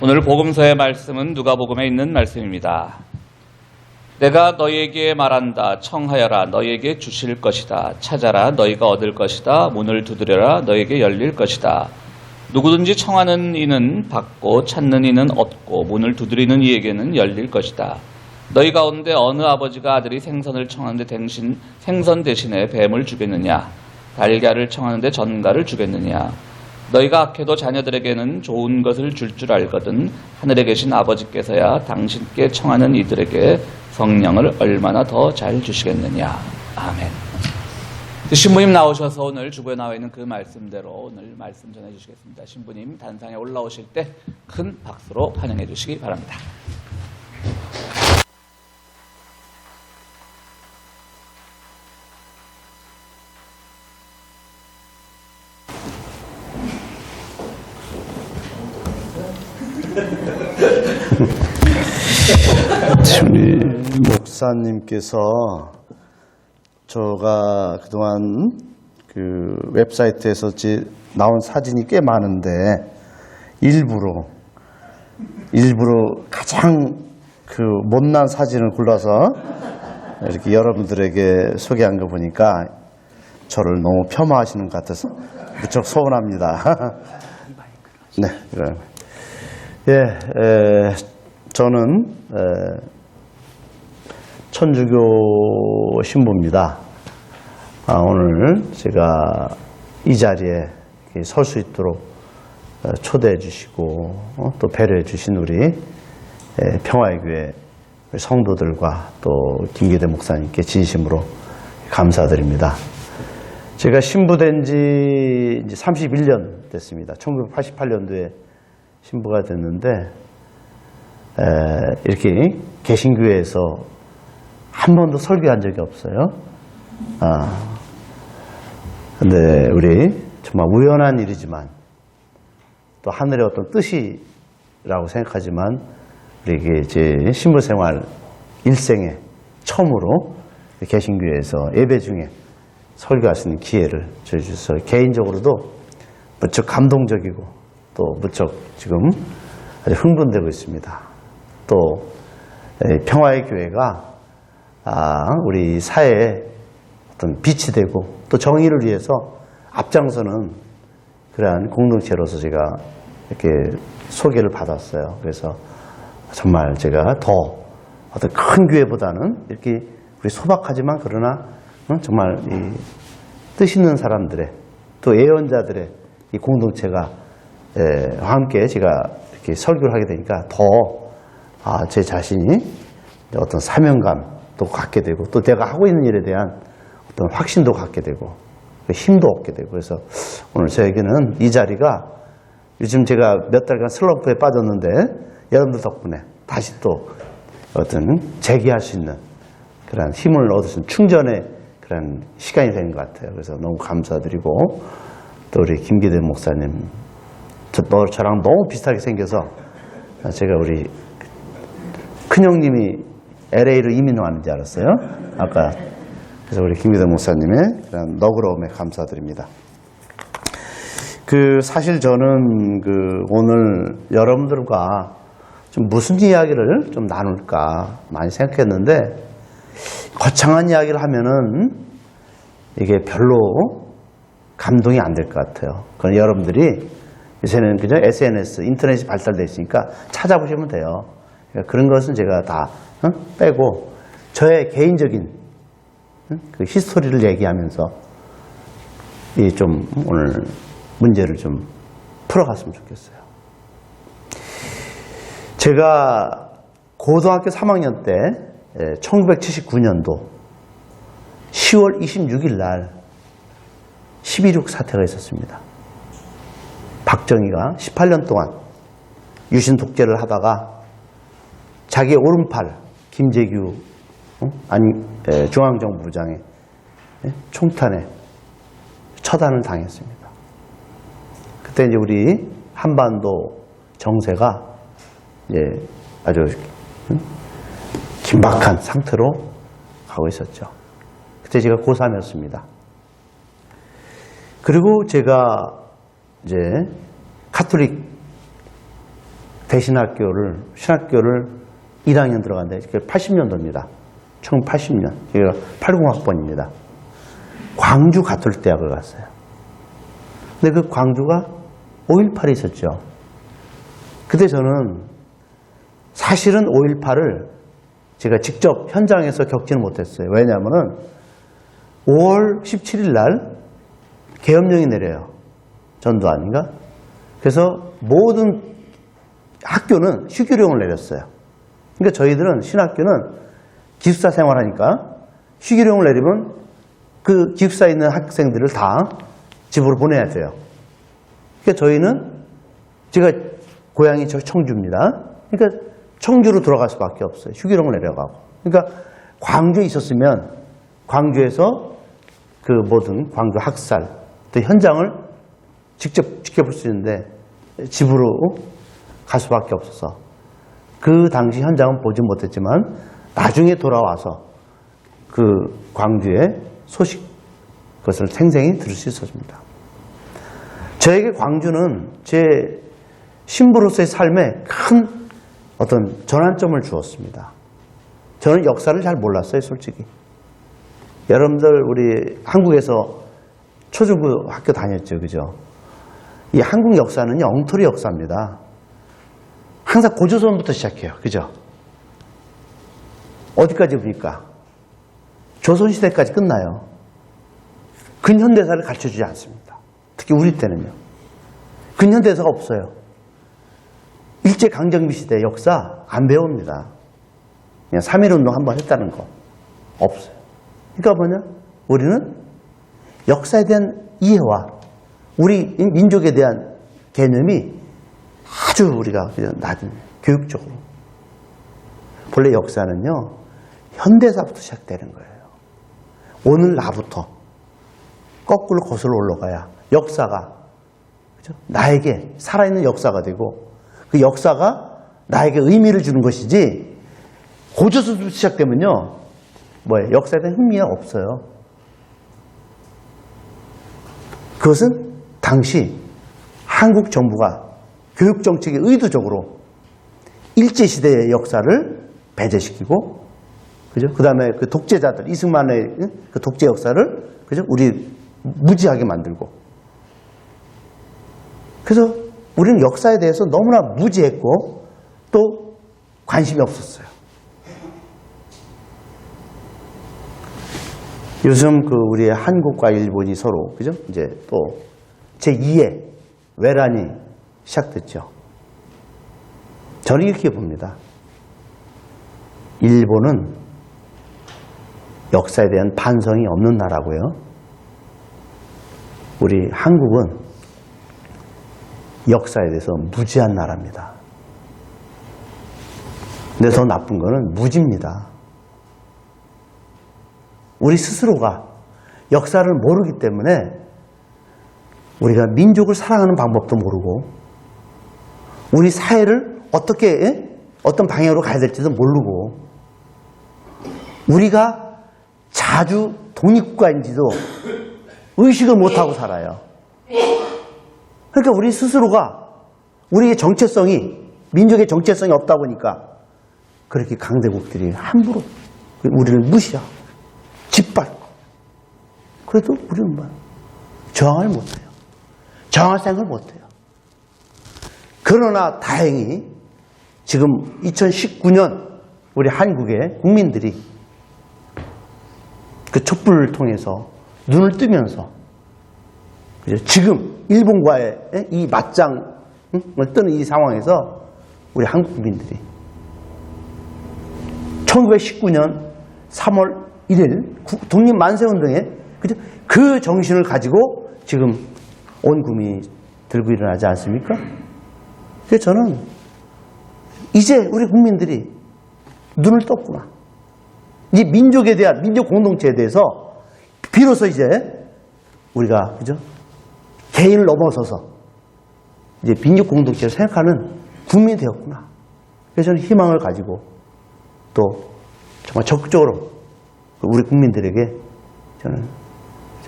오늘 복음서의 말씀은 누가복음에 있는 말씀입니다. 내가 너희에게 말한다. 청하여라. 너희에게 주실 것이다. 찾아라. 너희가 얻을 것이다. 문을 두드려라. 너희에게 열릴 것이다. 누구든지 청하는 이는 받고 찾는 이는 얻고 문을 두드리는 이에게는 열릴 것이다. 너희 가운데 어느 아버지가 아들이 생선을 청하는데 생선 대신에 뱀을 주겠느냐? 달걀을 청하는데 전갈을 주겠느냐? 너희가 악해도 자녀들에게는 좋은 것을 줄 알거든 하늘에 계신 아버지께서야 당신께 청하는 이들에게 성령을 얼마나 더 잘 주시겠느냐. 아멘. 신부님 나오셔서 오늘 주보에 나와 있는 그 말씀대로 오늘 말씀 전해 주시겠습니다. 신부님 단상에 올라오실 때 큰 박수로 환영해 주시기 바랍니다. 우리 목사님께서 제가 그동안 그 웹사이트에서 나온 사진이 꽤 많은데 일부러 가장 그 못난 사진을 골라서 이렇게 여러분들에게 소개한 거 보니까 저를 너무 폄하하시는 것 같아서 무척 서운합니다. 네, 저는 천주교 신부입니다. 오늘 제가 이 자리에 설 수 있도록 초대해 주시고 또 배려해 주신 우리 평화의 교회 성도들과 또 김기대 목사님께 진심으로 감사드립니다. 제가 신부된 지 이제 31년 됐습니다. 1988년도에 신부가 됐는데 이렇게 개신교회에서 한 번도 설교한 적이 없어요. 근데 우리 정말 우연한 일이지만 또 하늘의 어떤 뜻이라고 생각하지만 우리 제 신부 생활 일생에 처음으로 개신교회에서 예배 중에 설교할 수 있는 기회를 주셔서 개인적으로도 무척 감동적이고 또 무척 지금 아주 흥분되고 있습니다. 또 평화의 교회가 우리 사회에 어떤 빛이 되고 또 정의를 위해서 앞장서는 그러한 공동체로서 제가 이렇게 소개를 받았어요. 그래서 정말 제가 더 어떤 큰 교회보다는 이렇게 우리 소박하지만 그러나 정말 이 뜻 있는 사람들의 또 예언자들의 이 공동체가 함께 제가 이렇게 설교를 하게 되니까 더 제 자신이 어떤 사명감도 갖게 되고 또 내가 하고 있는 일에 대한 어떤 확신도 갖게 되고 힘도 얻게 되고 그래서 오늘 저에게는 이 자리가 요즘 제가 몇 달간 슬럼프에 빠졌는데 여러분들 덕분에 다시 또 어떤 재기할 수 있는 그런 힘을 얻을 수 있는 충전의 그런 시간이 되는 것 같아요. 그래서 너무 감사드리고 또 우리 김기대 목사님 저랑 너무 비슷하게 생겨서 제가 우리 큰형님이 LA로 이민 왔는 줄 알았어요. 아까. 그래서 우리 김기대 목사님의 그런 너그러움에 감사드립니다. 사실 저는 오늘 여러분들과 좀 무슨 이야기를 좀 나눌까 많이 생각했는데 거창한 이야기를 하면은 이게 별로 감동이 안 될 것 같아요. 그건 여러분들이 요새는 그죠? SNS, 인터넷이 발달되어 있으니까 찾아보시면 돼요. 그러니까 그런 것은 제가 다 빼고 저의 개인적인 그 히스토리를 얘기하면서 좀 오늘 문제를 좀 풀어갔으면 좋겠어요. 제가 고등학교 3학년 때 1979년도 10월 26일 날 12.6 사태가 있었습니다. 박정희가 18년 동안 유신 독재를 하다가 자기 오른팔 김재규 중앙정부부장의 총탄에 처단을 당했습니다. 그때 이제 우리 한반도 정세가 아주 긴박한 상태로 가고 있었죠. 그때 제가 고3이었습니다. 그리고 제가 이제 카톨릭 신학교를 1학년 들어간데 80년도입니다. 1980년. 제가 80학번입니다. 광주 가톨릭 대학을 갔어요. 근데 그 광주가 5.18이 있었죠. 그때 저는 사실은 5.18을 제가 직접 현장에서 겪지는 못했어요. 왜냐하면 5월 17일 날 계엄령이 내려요. 전두환인가? 그래서 모든 학교는 휴교령을 내렸어요. 그러니까 저희들은 신학교는 기숙사 생활하니까 휴교령을 내리면 그 기숙사에 있는 학생들을 다 집으로 보내야 돼요. 그러니까 저희는 제가 고향이 저 청주입니다. 그러니까 청주로 돌아갈 수밖에 없어요. 휴교령을 내려가고. 그러니까 광주에 있었으면 광주에서 그 모든 광주 학살 또 현장을 직접 지켜볼 수 있는데 집으로 갈 수밖에 없어서 그 당시 현장은 보지 못했지만 나중에 돌아와서 그 광주의 소식 그것을 생생히 들을 수 있었습니다. 저에게 광주는 제 신부로서의 삶에 큰 어떤 전환점을 주었습니다. 저는 역사를 잘 몰랐어요, 솔직히. 여러분들 우리 한국에서 초중고 학교 다녔죠, 그죠? 이 한국 역사는요, 엉터리 역사입니다. 항상 고조선부터 시작해요, 그죠? 어디까지 봅니까? 조선시대까지 끝나요. 근현대사를 가르쳐주지 않습니다. 특히 우리 때는요. 근현대사가 없어요. 일제강점기 시대 역사 안 배웁니다. 그냥 3.1운동 한번 했다는 거 없어요. 그러니까 뭐냐? 우리는 역사에 대한 이해와 우리 민족에 대한 개념이 아주 우리가 낮은 교육적으로. 본래 역사는요, 현대사부터 시작되는 거예요. 오늘 나부터 거꾸로 거슬러 올라가야 역사가, 그죠? 나에게 살아있는 역사가 되고 그 역사가 나에게 의미를 주는 것이지 고조선부터 시작되면요, 뭐예요? 역사에 대한 흥미가 없어요. 그것은 당시 한국 정부가 교육정책에 의도적으로 일제시대의 역사를 배제시키고, 그죠? 그 다음에 그 독재자들, 이승만의 그 독재 역사를, 그죠? 우리 무지하게 만들고. 그래서 우리는 역사에 대해서 너무나 무지했고, 또 관심이 없었어요. 요즘 그 우리 한국과 일본이 서로, 그죠? 이제 또 제2의 외란이 시작됐죠. 저는 이렇게 봅니다. 일본은 역사에 대한 반성이 없는 나라고요. 우리 한국은 역사에 대해서 무지한 나라입니다. 근데 더 나쁜 거는 무지입니다. 우리 스스로가 역사를 모르기 때문에 우리가 민족을 사랑하는 방법도 모르고 우리 사회를 어떻게 어떤 방향으로 가야 될지도 모르고 우리가 자주 독립국가인지도 의식을 못하고 살아요. 그러니까 우리 스스로가 우리의 정체성이 민족의 정체성이 없다 보니까 그렇게 강대국들이 함부로 우리를 무시하고 짓밟고 그래도 우리는 뭐 저항을 못해요. 저항할 생각을 못해요. 그러나 다행히 지금 2019년 우리 한국의 국민들이 그 촛불을 통해서 눈을 뜨면서 지금 일본과의 이 맞짱을 뜨는 이 상황에서 우리 한국 국민들이 1919년 3월 1일 독립만세운동에 그 정신을 가지고 지금 온 국민이 들고 일어나지 않습니까? 그래서 저는 이제 우리 국민들이 눈을 떴구나. 이 민족에 대한, 민족 공동체에 대해서 비로소 이제 우리가, 그죠? 개인을 넘어서서 이제 민족 공동체를 생각하는 국민이 되었구나. 그래서 저는 희망을 가지고 또 정말 적극적으로 우리 국민들에게 저는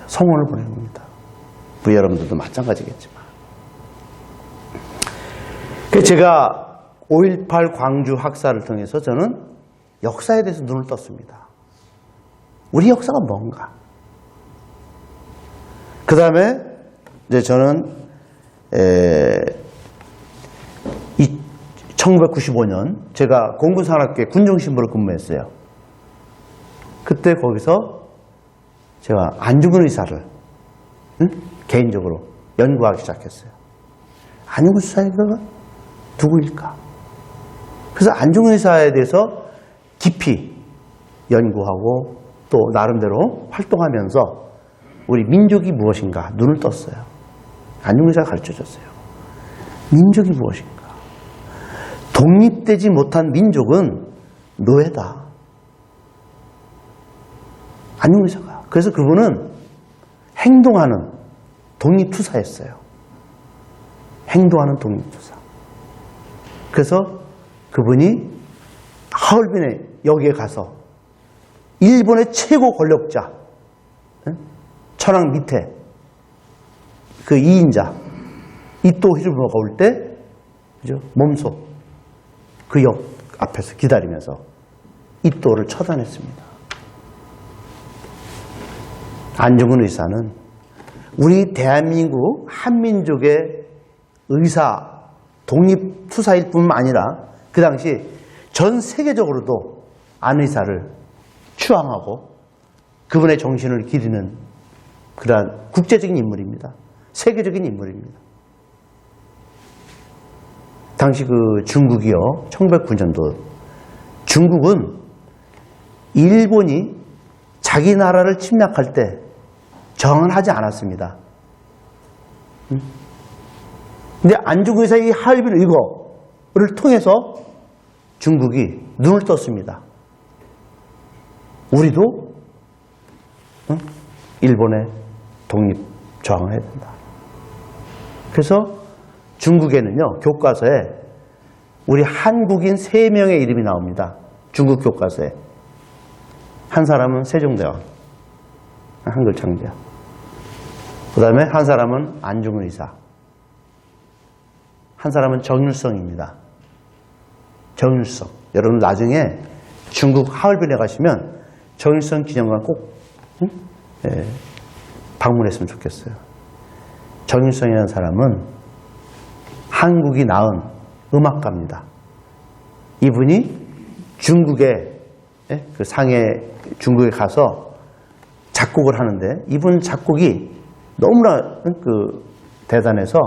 성원을 보내는 겁니다. 우리 여러분들도 마찬가지겠지만. 그래서 제가 5.18 광주 학살을 통해서 저는 역사에 대해서 눈을 떴습니다. 우리 역사가 뭔가. 그 다음에 이제 저는 1995년 제가 공군산악회 군정신부로 근무했어요. 그때 거기서 제가 안중근 의사를 개인적으로 연구하기 시작했어요. 안중근 의사가 누구일까? 그래서 안중근 의사에 대해서 깊이 연구하고 또 나름대로 활동하면서 우리 민족이 무엇인가 눈을 떴어요. 안중근 의사가 가르쳐줬어요. 민족이 무엇인가? 독립되지 못한 민족은 노예다. 안중근 의사가. 그래서 그분은 행동하는 독립투사였어요. 행동하는 독립투사. 그래서 그분이 하얼빈에 여기에 가서 일본의 최고 권력자 천황 밑에 그 2인자 이토 히로부미가 올 때 그죠? 몸소 그 역 앞에서 기다리면서 이토를 처단했습니다. 안중근 의사는 우리 대한민국 한민족의 의사 독립투사일 뿐만 아니라 그 당시 전 세계적으로도 안 의사를 추앙하고 그분의 정신을 기리는 그러한 국제적인 인물입니다. 세계적인 인물입니다. 당시 그 중국이요, 1909년도 중국은 일본이 자기 나라를 침략할 때 저항을 하지 않았습니다. 근데 안중근 의사의 하얼빈 의거를 통해서 중국이 눈을 떴습니다. 우리도 일본의 독립 저항을 해야 된다. 그래서 중국에는요, 교과서에 우리 한국인 3명의 이름이 나옵니다. 중국 교과서에. 한 사람은 세종대왕, 한글 창제야. 그 다음에 한 사람은 안중근 의사. 한 사람은 정일성입니다. 정일성. 여러분 나중에 중국 하얼빈에 가시면 정일성 기념관 꼭 방문했으면 좋겠어요. 정일성이라는 사람은 한국이 낳은 음악가입니다. 이분이 중국에 그 상해 중국에 가서 작곡을 하는데 이분 작곡이 너무나 그 대단해서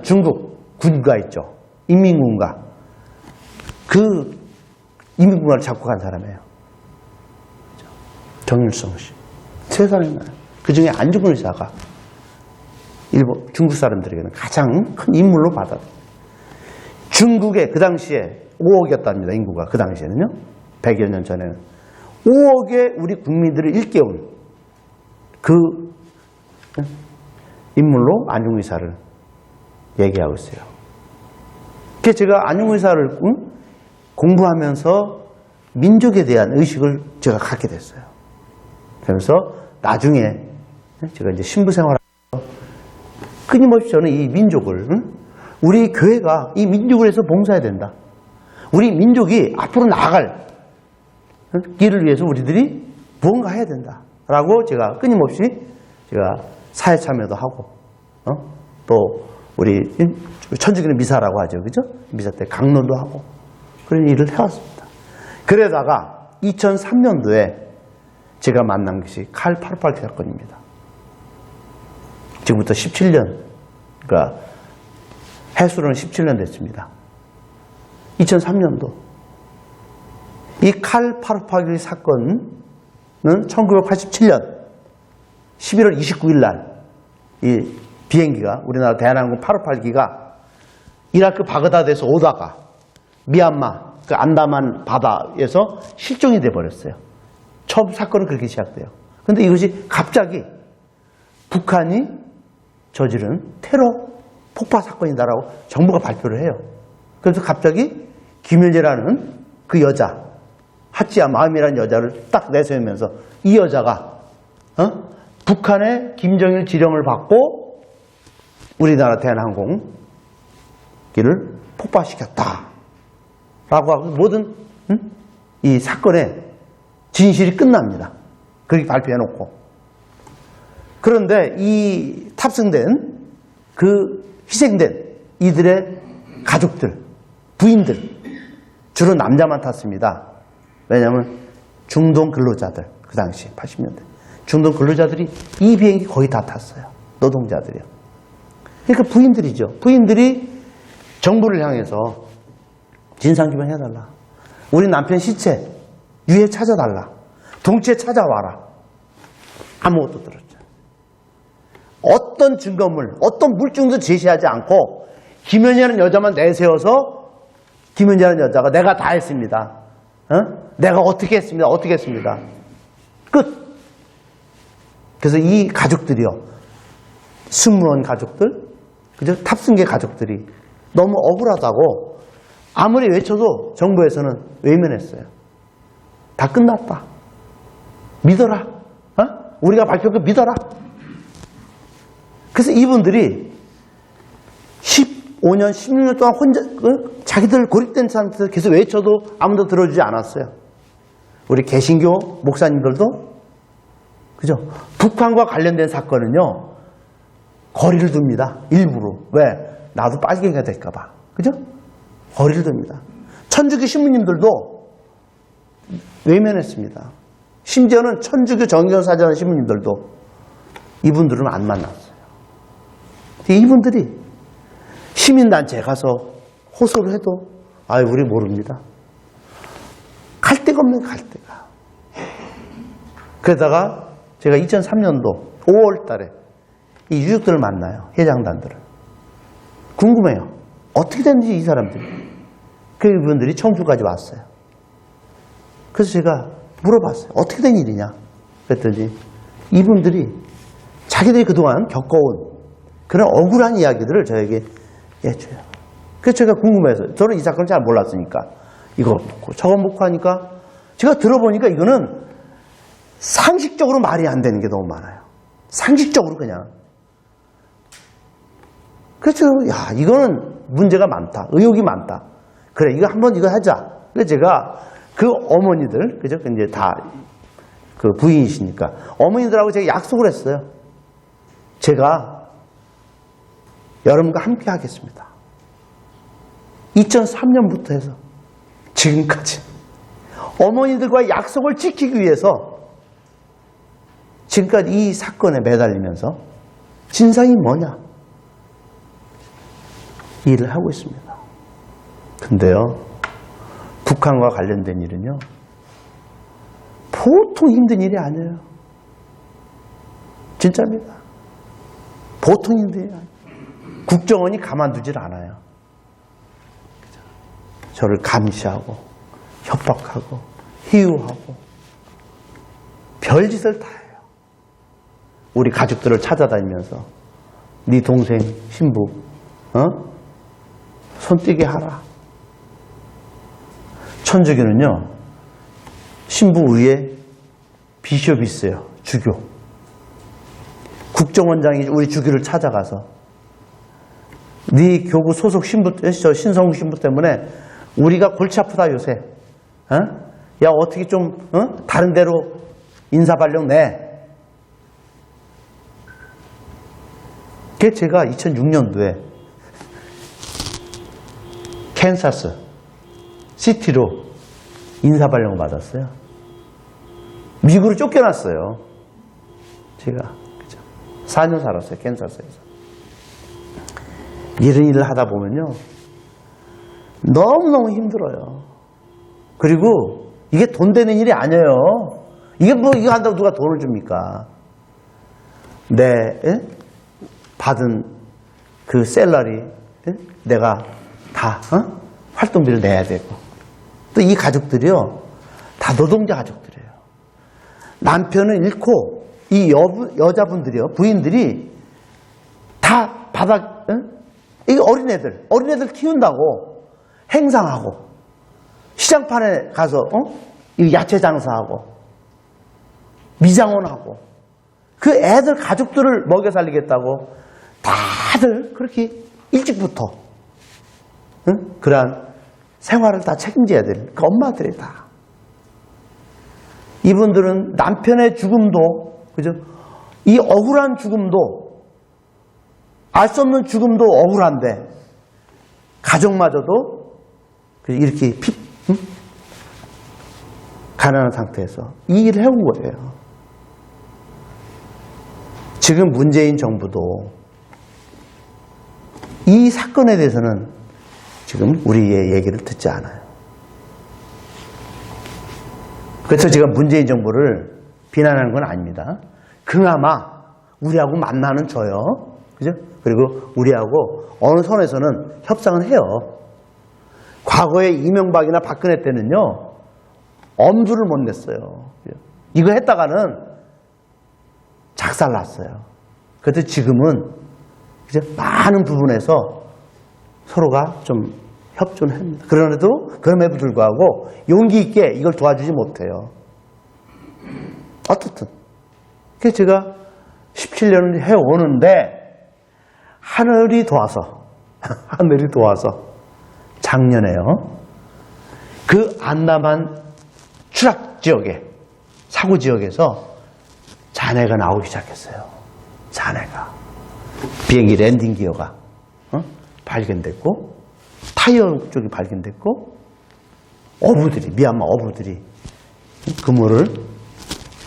중국 군가 있죠. 인민군가. 그 인민군가를 작곡한 사람이에요. 정일성 씨. 3사람이 많아요. 그 중에 안중근 의사가 중국 사람들에게는 가장 큰 인물로 받아요. 중국에 그 당시에 5억이었답니다. 인구가 그 당시에는요. 100여 년 전에는 5억의 우리 국민들을 일깨운 그 인물로 안중근 의사를 얘기하고 있어요. 그래서 제가 안중근 의사를 공부하면서 민족에 대한 의식을 제가 갖게 됐어요. 그래서 나중에 제가 이제 신부 생활하면서 끊임없이 저는 이 민족을 우리 교회가 이 민족을 위해서 봉사해야 된다. 우리 민족이 앞으로 나아갈 길을 위해서 우리들이 무언가 해야 된다. 라고 제가 끊임없이 제가 사회 참여도 하고 또 우리 천주교는 미사라고 하죠. 그죠? 미사 때 강론도 하고 그런 일을 해왔습니다. 그러다가 2003년도에 제가 만난 것이 칼 888 사건입니다. 지금부터 17년, 그러니까 해수로는 17년 됐습니다. 2003년도. 이 칼 888 사건은 1987년 11월 29일 날 이 비행기가 우리나라 대한항공 858기가 이라크 바그다드에서 오다가 미얀마 그 안다만 바다에서 실종이 돼버렸어요. 처음 사건은 그렇게 시작돼요. 그런데 이것이 갑자기 북한이 저지른 테러 폭파 사건이다라고 정부가 발표를 해요. 그래서 갑자기 김윤재라는 그 여자, 하찌야 마음이라는 여자를 딱 내세우면서 이 여자가 북한의 김정일 지령을 받고 우리나라 대한항공 길을 폭파시켰다. 라고 하고 모든 이 사건의 진실이 끝납니다. 그렇게 발표해놓고. 그런데 이 탑승된 그 희생된 이들의 가족들, 부인들, 주로 남자만 탔습니다. 왜냐하면 중동 근로자들, 그 당시 80년대 중동 근로자들이 이 비행기 거의 다 탔어요. 노동자들이요. 그러니까 부인들이죠. 부인들이 정부를 향해서 진상규명 해달라. 우리 남편 시체 유해 찾아달라. 동체 찾아와라. 아무것도 들었죠. 어떤 증거물, 어떤 물증도 제시하지 않고 김연희라는 여자만 내세워서 김연희라는 여자가 내가 다 했습니다. 내가 어떻게 했습니다. 어떻게 했습니다. 끝. 그래서 이 가족들이요. 승무원 가족들, 그죠? 탑승계 가족들이 너무 억울하다고 아무리 외쳐도 정부에서는 외면했어요. 다 끝났다. 믿어라. 우리가 밝힌 거 믿어라. 그래서 이분들이 15년, 16년 동안 혼자 자기들 고립된 상태에서 계속 외쳐도 아무도 들어주지 않았어요. 우리 개신교 목사님들도 그죠? 북한과 관련된 사건은요 거리를 둡니다. 일부러. 왜? 나도 빠지게 될까 봐. 그죠? 거리를 둡니다. 천주교 신부님들도 외면했습니다. 심지어는 천주교 정경사전 신부님들도 이분들은 안 만났어요. 이분들이 시민단체에 가서 호소를 해도 우리 모릅니다. 갈 데가 없는 갈 데가. 그러다가 제가 2003년도 5월 달에 이 유족들을 만나요. 해장단들을. 궁금해요. 어떻게 됐는지 이 사람들이. 그 이분들이 청주까지 왔어요. 그래서 제가 물어봤어요. 어떻게 된 일이냐? 그랬더니 이분들이 자기들이 그동안 겪어온 그런 억울한 이야기들을 저에게 해줘요. 그래서 제가 궁금해서 저는 이 사건을 잘 몰랐으니까 이거 먹고 저거 먹고 하니까 제가 들어보니까 이거는 상식적으로 말이 안 되는 게 너무 많아요. 상식적으로 그냥. 그래서 야 이거는 문제가 많다. 의혹이 많다. 그래 이거 한번 이거 하자. 그래서 제가 그 어머니들 그죠? 이제 다 그 부인이시니까 어머니들하고 제가 약속을 했어요. 제가 여러분과 함께 하겠습니다. 2003년부터 해서 지금까지 어머니들과의 약속을 지키기 위해서 지금까지 이 사건에 매달리면서 진상이 뭐냐 이 일을 하고 있습니다. 근데요 북한과 관련된 일은요 보통 힘든 일이 아니에요. 진짜입니다. 보통 힘든 일이 아니에요. 국정원이 가만두질 않아요. 저를 감시하고 협박하고 희유하고 별짓을 다 해요. 우리 가족들을 찾아다니면서 네 동생 신부 손띄게 하라. 천주교는요 신부 위에 비숍이 있어요. 주교. 국정원장이 우리 주교를 찾아가서 네 교구 소속 신부, 저 신성국 신부 때문에 우리가 골치 아프다 요새. 야 어떻게 좀 다른 데로 인사발령 내. 그게 제가 2006년도에 캔사스 시티로 인사발령을 받았어요. 미국으로 쫓겨났어요. 제가 그죠? 4년 살았어요. 캔사스에서. 이런 일을 하다 보면요 너무너무 힘들어요. 그리고 이게 돈 되는 일이 아니에요. 이게 뭐 이거 한다고 누가 돈을 줍니까? 받은 그 셀러리 내가 다 활동비를 내야 되고 또 이 가족들이요 다 노동자 가족들이에요. 남편을 잃고 이 여자분들이요 부인들이 다 이게 어린애들 키운다고 행상하고 시장판에 가서 이 야채 장사하고 미장원하고 그 애들 가족들을 먹여 살리겠다고 다들 그렇게 일찍부터 그러한 생활을 다 책임져야 될 그 엄마들이 다. 이분들은 남편의 죽음도, 그죠? 이 억울한 죽음도, 알 수 없는 죽음도 억울한데, 가족마저도 이렇게 가난한 상태에서 이 일을 해온 거예요. 지금 문재인 정부도 이 사건에 대해서는 지금 우리의 얘기를 듣지 않아요. 그래서 제가 문재인 정부를 비난하는 건 아닙니다. 그나마 우리하고 만나는 줘요. 그죠? 그리고 우리하고 어느 선에서는 협상을 해요. 과거에 이명박이나 박근혜 때는요, 엄두를 못 냈어요. 이거 했다가는 작살났어요. 그래도 지금은 이제 많은 부분에서 서로가 좀 협조를 합니다. 그럼에도 불구하고 용기 있게 이걸 도와주지 못해요. 어떻든. 그래서 제가 17년을 해오는데 하늘이 도와서 작년에요. 그 안남한 추락 지역에, 사고 지역에서 잔해가 나오기 시작했어요. 잔해가. 비행기 랜딩 기어가 발견됐고, 타이어 쪽이 발견됐고, 미얀마 어부들이 그물을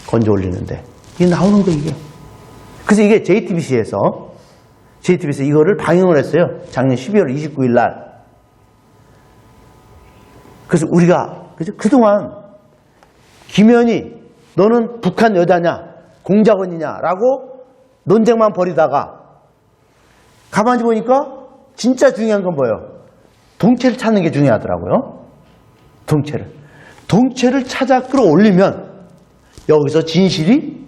건져 올리는데, 이게 나오는 거, 이게. 그래서 이게 JTBC에서 이거를 방영을 했어요. 작년 12월 29일 날. 그래서 우리가, 그동안 김현희, 너는 북한 여자냐, 공작원이냐라고 논쟁만 벌이다가 가만히 보니까 진짜 중요한 건 뭐예요? 동체를 찾는 게 중요하더라고요. 동체를 찾아 끌어올리면 여기서 진실이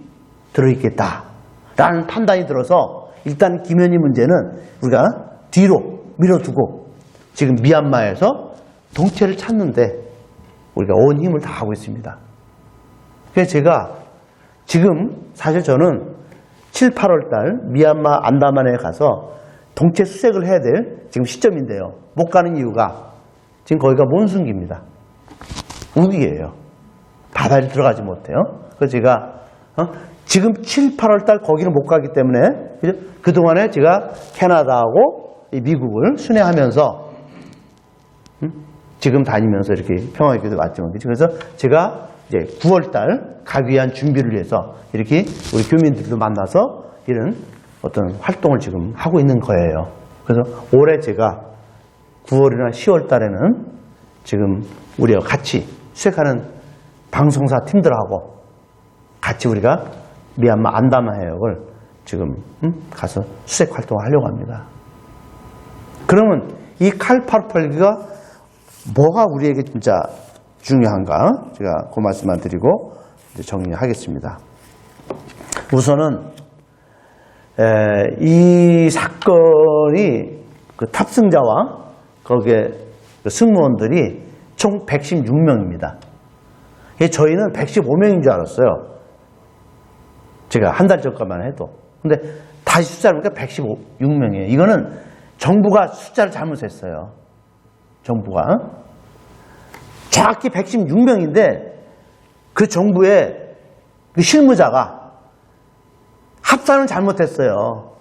들어있겠다라는 판단이 들어서 일단 김현희 문제는 우리가 뒤로 밀어두고 지금 미얀마에서 동체를 찾는데 우리가 온 힘을 다하고 있습니다. 그래서 제가 지금 사실 저는 7, 8월 달 미얀마 안다만에 가서 동체 수색을 해야 될 지금 시점인데요. 못 가는 이유가 지금 거기가 몬순기입니다. 우기예요. 바다에 들어가지 못해요. 그래서 제가 지금 7, 8월 달 거기를 못 가기 때문에 그동안에 제가 캐나다하고 미국을 순회하면서 지금 다니면서 이렇게 평화교도 왔지만 그래서 제가 이제 9월 달 가기 위한 준비를 위해서 이렇게 우리 교민들도 만나서 이런 어떤 활동을 지금 하고 있는 거예요. 그래서 올해 제가 9월이나 10월 달에는 지금 우리와 같이 수색하는 방송사 팀들하고 같이 우리가 미얀마 안다만 해역을 지금 가서 수색 활동을 하려고 합니다. 그러면 이 칼88기가 뭐가 우리에게 진짜 중요한가? 제가 그 말씀만 드리고 이제 정리하겠습니다. 우선은 이 사건이 그 탑승자와 거기에 그 승무원들이 총 116명입니다. 저희는 115명인 줄 알았어요. 제가 한 달 전까만 해도. 근데 다시 숫자를 보니까 116명이에요. 이거는 정부가 숫자를 잘못했어요. 정부가. 정확히 116명인데 그 정부의 그 실무자가 합산을 잘못했어요.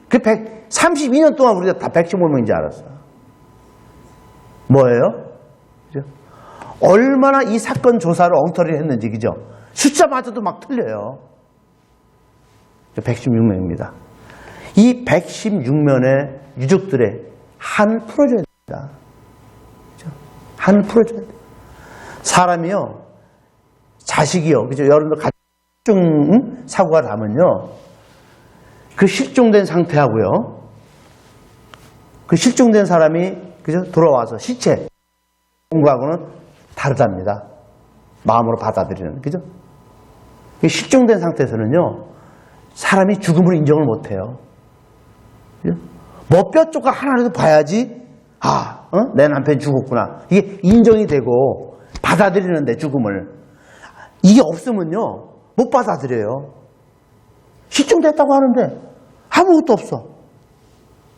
그 132년 동안 우리가 다 115명인 줄 알았어요. 뭐예요? 그죠? 얼마나 이 사건 조사를 엉터리를 했는지, 그죠? 숫자마저도 막 틀려요. 116명입니다. 이 116명의 유족들의 한을 풀어줘야 됩니다. 그죠? 한을 풀어줘야 돼요. 사람이요, 자식이요, 그죠? 여러분들 가정 사고가 나면요, 그 실종된 상태하고요, 그 실종된 사람이, 그죠? 돌아와서 시체, 공부하고는 다르답니다. 마음으로 받아들이는, 그죠? 실종된 상태에서는요, 사람이 죽음을 인정을 못해요. 뭐 뼈 조각 하나라도 봐야지, 내 남편이 죽었구나. 이게 인정이 되고 받아들이는데, 죽음을. 이게 없으면요, 못 받아들여요. 실종됐다고 하는데 아무것도 없어.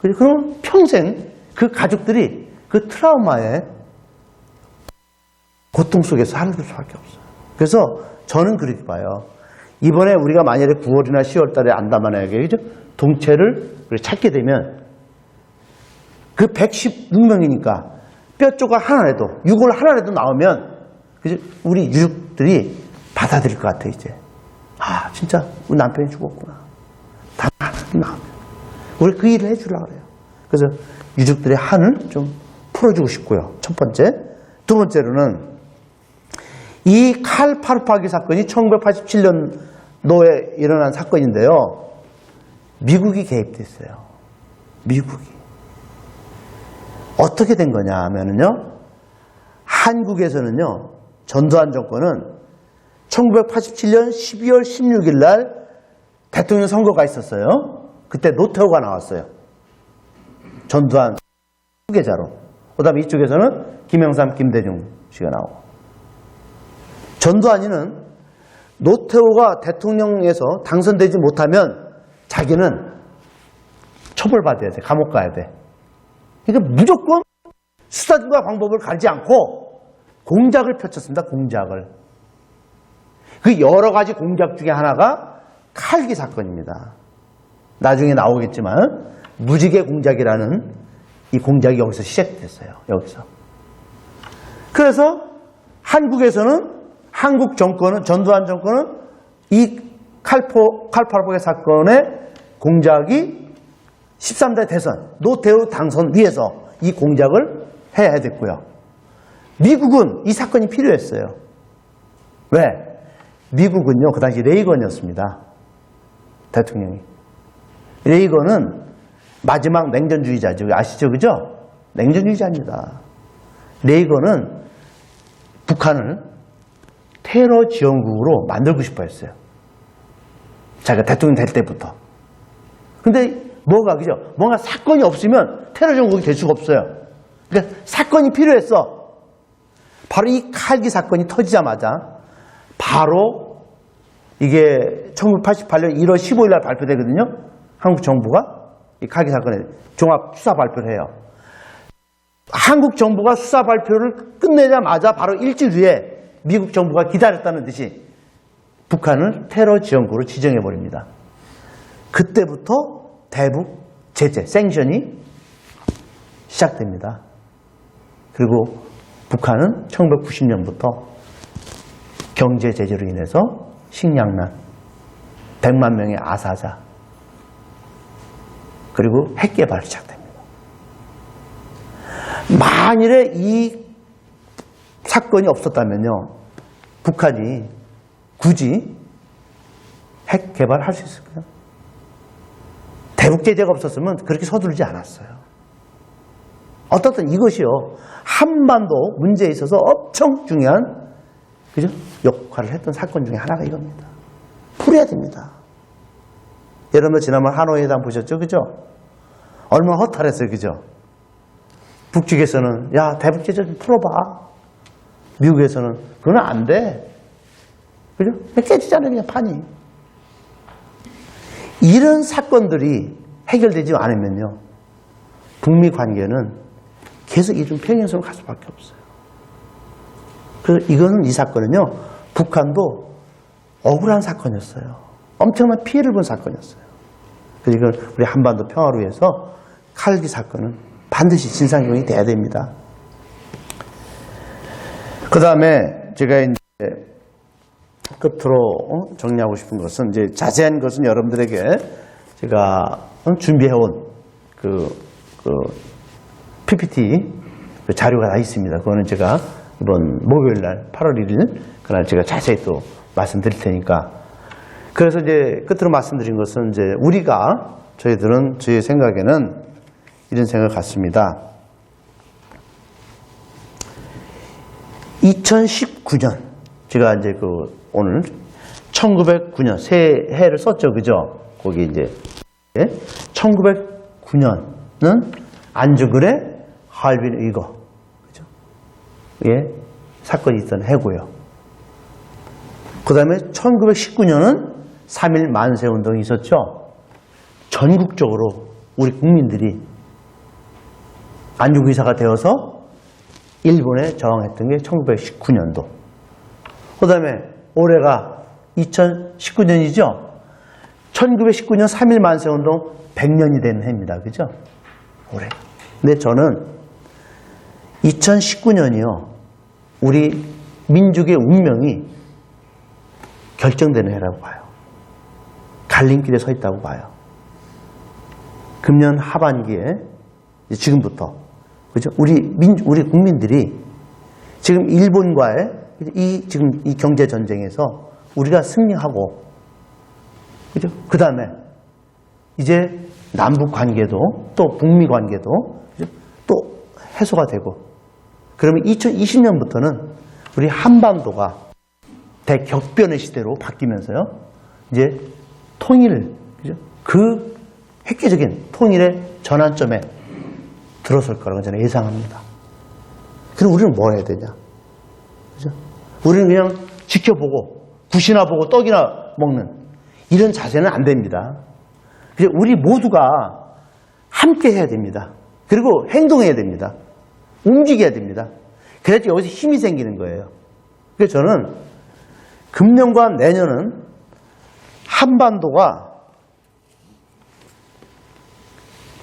그럼 평생 그 가족들이 그 트라우마에 고통 속에서 살아갈 수밖에 없어요. 그래서 저는 그렇게 봐요. 이번에 우리가 만약에 9월이나 10월 달에 안다만하게 그죠? 동체를 찾게 되면 그 116명이니까 뼈 조각 하나라도, 유골 하나라도 나오면 그죠? 우리 유족들이 받아들일 것 같아, 이제. 아, 진짜 우리 남편이 죽었구나. 다 하나도 나오면. 우리 그 일을 해주려고 그래요. 그래서 유족들의 한을 좀 풀어주고 싶고요. 첫 번째. 두 번째로는 이 칼 파르파기 사건이 1987년도에 일어난 사건인데요. 미국이 개입됐어요. 미국이. 어떻게 된 거냐 하면은요. 한국에서는요. 전두환 정권은 1987년 12월 16일 날 대통령 선거가 있었어요. 그때 노태우가 나왔어요. 전두환 후계자로. 그 다음에 이쪽에서는 김영삼, 김대중 씨가 나오고. 전두환이는 노태우가 대통령에서 당선되지 못하면 자기는 처벌받아야 돼. 감옥 가야 돼. 그러니까 무조건 수단과 방법을 가리지 않고 공작을 펼쳤습니다. 공작을. 그 여러 가지 공작 중에 하나가 칼기 사건입니다. 나중에 나오겠지만 무지개 공작이라는 이 공작이 여기서 시작됐어요. 여기서. 그래서 한국에서는 한국 정권은, 전두환 정권은 이 칼파르파기 사건의 공작이 13대 대선, 노태우 당선 위해서 이 공작을 해야 됐고요. 미국은 이 사건이 필요했어요. 왜? 미국은요, 그 당시 레이건이었습니다. 대통령이. 레이건은 마지막 냉전주의자죠. 아시죠? 그죠? 냉전주의자입니다. 레이건은 북한을 테러 지원국으로 만들고 싶어 했어요. 자기가 대통령 될 때부터. 근데 뭐가, 그죠? 뭔가 사건이 없으면 테러 지원국이 될 수가 없어요. 그러니까 사건이 필요했어. 바로 이 칼기 사건이 터지자마자 바로 이게 1988년 1월 15일 날 발표되거든요. 한국 정부가 이 칼기 사건에 종합 수사 발표를 해요. 한국 정부가 수사 발표를 끝내자마자 바로 일주일 후에 미국 정부가 기다렸다는 듯이 북한을 테러 지원국으로 지정해버립니다. 그때부터 대북 제재, 생션이 시작됩니다. 그리고 북한은 1990년부터 경제 제재로 인해서 식량난, 100만 명의 아사자, 그리고 핵 개발이 시작됩니다. 만일에 이 사건이 없었다면요, 북한이 굳이 핵 개발할 수 있을까요? 대북 제재가 없었으면 그렇게 서두르지 않았어요. 어떻든 이것이요, 한반도 문제에 있어서 엄청 중요한, 그죠? 역할을 했던 사건 중에 하나가 이겁니다. 풀어야 됩니다. 여러분 지난번 하노이 회담 보셨죠? 그죠? 얼마나 허탈했어요. 그죠? 북측에서는 야, 대북 제재 좀 풀어봐. 미국에서는 그건 안 돼. 그죠? 깨지잖아요. 그냥 판이. 이런 사건들이 해결되지 않으면요, 북미 관계는 계속 이런 평행선으로 갈 수밖에 없어요. 그래서 이 사건은요, 북한도 억울한 사건이었어요. 엄청난 피해를 본 사건이었어요. 그래서 이걸 우리 한반도 평화를 위해서 칼기 사건은 반드시 진상규명이 돼야 됩니다. 그 다음에 제가 이제 끝으로 정리하고 싶은 것은, 이제 자세한 것은 여러분들에게 제가 준비해온 그 PPT 그 자료가 다 있습니다. 그거는 제가 이번 목요일 날 8월 1일 그날 제가 자세히 또 말씀드릴 테니까. 그래서 이제 끝으로 말씀드린 것은, 이제 저희들은 저희 생각에는 이런 생각을 갖습니다. 2019년, 제가 이제 오늘 1909년 새해를 썼죠. 그죠? 거기 이제 1909년은 안중근의 하얼빈 의거, 그죠? 예, 사건이 있던 해고요. 그 다음에 1919년은 3.1 만세운동이 있었죠. 전국적으로 우리 국민들이 안중의사가 되어서 일본에 저항했던 게 1919년도. 그 다음에 올해가 2019년이죠. 1919년 3.1 만세운동 100년이 된 해입니다. 그죠? 올해. 근데 저는 2019년이요. 우리 민족의 운명이 결정되는 해라고 봐요. 갈림길에 서 있다고 봐요. 금년 하반기에 지금부터 그죠? 우리 국민들이 지금 일본과의 지금 이 경제 전쟁에서 우리가 승리하고 그죠? 그 다음에 이제 남북 관계도 또 북미 관계도 그죠? 또 해소가 되고 그러면 2020년부터는 우리 한반도가 대격변의 시대로 바뀌면서요. 이제 통일, 그죠? 그 획기적인 통일의 전환점에 들어설 거라고 저는 예상합니다. 그럼 우리는 뭘 해야 되냐? 그죠? 우리는 그냥 지켜보고 굿이나 보고 떡이나 먹는 이런 자세는 안 됩니다. 그죠? 우리 모두가 함께 해야 됩니다. 그리고 행동해야 됩니다. 움직여야 됩니다. 그래야지 여기서 힘이 생기는 거예요. 그래서 저는 금년과 내년은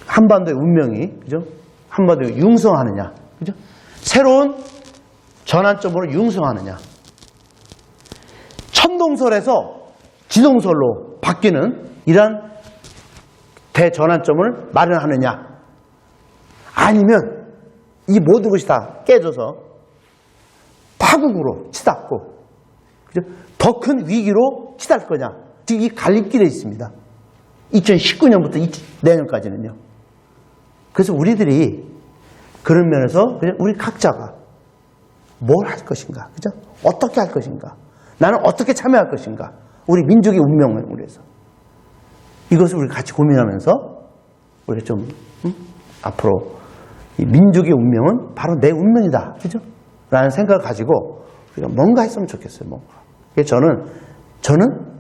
한반도의 운명이, 그죠? 한반도에 융성하느냐, 그죠? 새로운 전환점으로 융성하느냐. 천동설에서 지동설로 바뀌는 이러한 대전환점을 마련하느냐. 아니면 이 모든 것이 다 깨져서 파국으로 치닫고, 그죠? 더 큰 위기로 치닫을 거냐. 지금 이 갈림길에 있습니다. 2019년부터 내년까지는요. 그래서 우리들이 그런 면에서 그냥 우리 각자가 뭘 할 것인가, 그죠? 어떻게 할 것인가, 나는 어떻게 참여할 것인가, 우리 민족의 운명을 위해서 이것을 우리 같이 고민하면서 우리 좀 앞으로 이 민족의 운명은 바로 내 운명이다, 그죠? 라는 생각을 가지고 우리가 뭔가 했으면 좋겠어요, 뭔가. 그래서 저는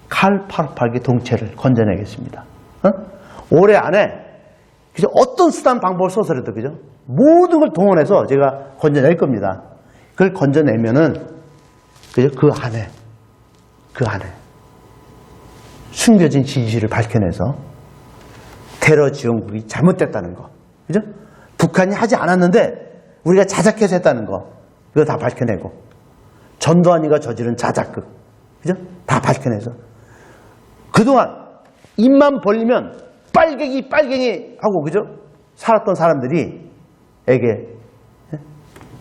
칼 88개 동체를 건져내겠습니다. 올해 안에 그죠? 어떤 수단 방법을 써서라도 그죠? 모든 걸 동원해서 제가 건져낼 겁니다. 그걸 건져내면은 그죠? 그 안에 숨겨진 진실을 밝혀내서 테러 지원국이 잘못됐다는 거, 그죠? 북한이 하지 않았는데 우리가 자작해서 했다는 거, 이거 다 밝혀내고 전두환이가 저지른 자작극, 그죠? 다 밝혀내서 그동안 입만 벌리면 빨갱이 하고 그죠? 살았던 사람들이 에게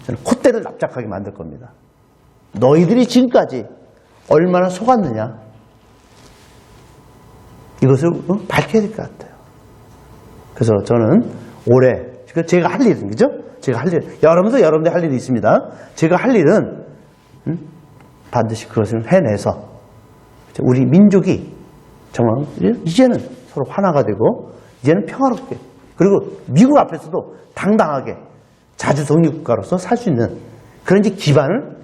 저는 콧대를 납작하게 만들 겁니다. 너희들이 지금까지 얼마나 속았느냐, 이것을 밝혀야 될 것 같아요. 그래서 저는 올해 제가 할 일은, 그죠? 제가 할 일, 여러분들 할 일이 있습니다. 제가 할 일은 반드시 그것을 해내서 우리 민족이 정말 이제는 서로 하나가 되고 이제는 평화롭게, 그리고 미국 앞에서도 당당하게 자주 독립국가로서 살 수 있는 그런 이제 기반을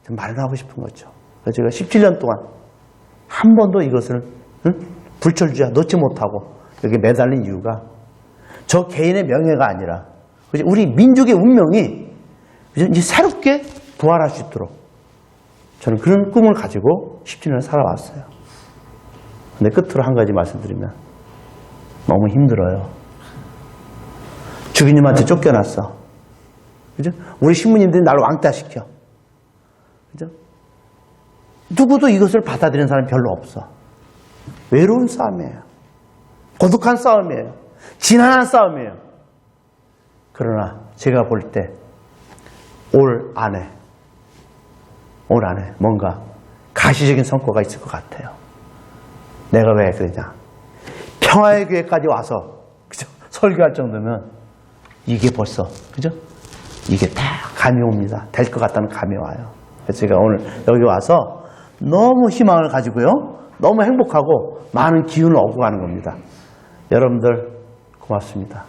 좀 마련하고 싶은 거죠. 그래서 제가 17년 동안 한 번도 이것을 불철주야 놓지 못하고 여기 매달린 이유가 저 개인의 명예가 아니라 우리 민족의 운명이 이제 새롭게 부활할 수 있도록 저는 그런 꿈을 가지고 17년을 살아왔어요. 근데 끝으로 한 가지 말씀드리면 너무 힘들어요. 주기님한테 쫓겨났어. 그죠? 우리 신부님들이 나를 왕따시켜. 그죠? 누구도 이것을 받아들이는 사람이 별로 없어. 외로운 싸움이에요. 고독한 싸움이에요. 지난한 싸움이에요. 그러나 제가 볼 때 올 안에 뭔가 가시적인 성과가 있을 것 같아요. 내가 왜 그러냐. 평화의 교회까지 와서 그죠? 설교할 정도면 이게 벌써 그죠? 이게 다 감이 옵니다. 될 것 같다는 감이 와요. 그래서 제가 오늘 여기 와서 너무 희망을 가지고요. 너무 행복하고 많은 기운을 얻고 가는 겁니다. 여러분들 고맙습니다.